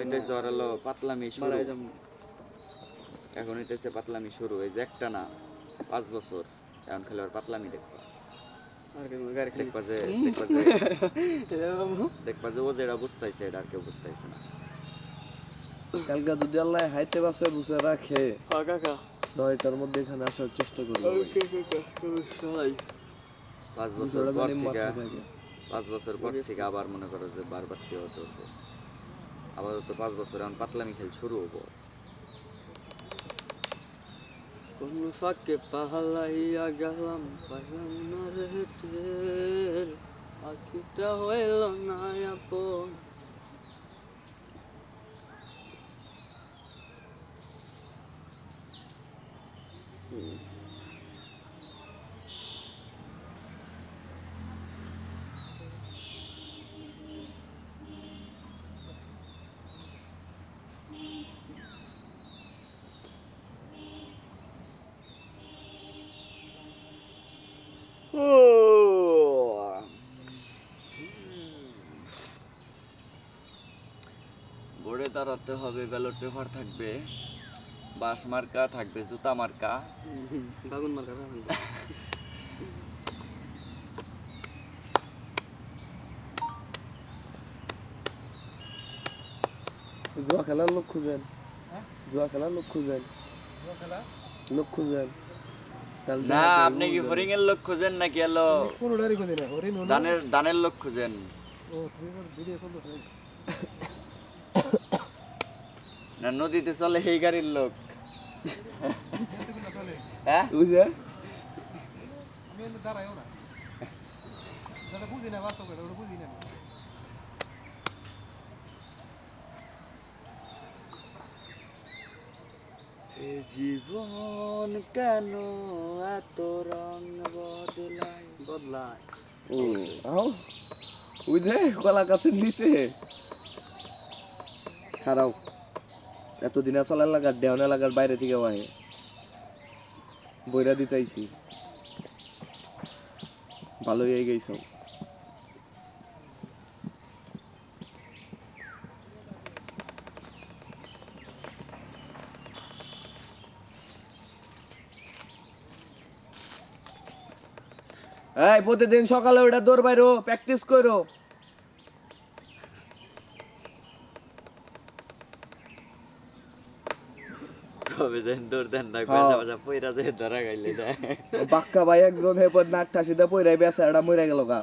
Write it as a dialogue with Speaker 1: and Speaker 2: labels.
Speaker 1: হইতেছে ওর হলো পাতলামি শুরু। এখন হইতেছে পাতলামি শুরু, এই যে একটা না 5 বছর এখন খালি ওর পাতলামি দেখবা। দেখবা যে ও যেটা বুঝতেছে এটা আর কেউ বুঝতেছে না।
Speaker 2: কালকে যদি আল্লাহ হাইতে বাসে বুঝে রাখে কাকা 9টার মধ্যে এখানে আসার চেষ্টা করবো।
Speaker 1: 5 বছর পর থেকে আবার মনে করো যে বারবার কেউ হতে হতো আপাতত 5 বছর এখন পাতলামি খেল শুরু হবো।
Speaker 2: কোন ফাঁকে পাহালাইয়া গেলাম পাইলাম না রে টের, আখিটা হইল না আপন।
Speaker 1: বোর্ডে দাঁড়াতে হবে, ব্যালট পেপার থাকবে, বাস মার্কা থাকবে, জুতা মার্কা,
Speaker 2: বাগুন মার্কা। জুয়া খেলার লোক খুঁজেন, জুয়া খেলার লোক খুঁজেন, লোক খুঁজেন।
Speaker 1: না আপনি কি হরিং এর লোক খুঁজেন নাকি এলো দানের লোক খুঁজেন? না নদীতে চলে এই গাড়ির লোক? হ্যাঁ
Speaker 2: বুঝে
Speaker 1: জীবন কেন এত রং বদলায় বদলায়?
Speaker 2: বুঝলে কলা গাছের নিচে খারাপ এতদিন চলার লাগার দেওয়ানা লাগার বাইরে থেকে আয় বইরা দিতেছি ভালো হয়ে গেছ। এই প্রতিদিন সকালে ওটা দৌড় বাইরো, প্র্যাকটিস করো।
Speaker 1: কবে যেন দৌড় দেন না, পয়সা পয়সা পয়রা যে ধরা গাইলে না।
Speaker 2: বাক্কা ভাই একজন হেপর নাক ঠাসিতে পয়রাই বেচারাটা মরে গেল গা।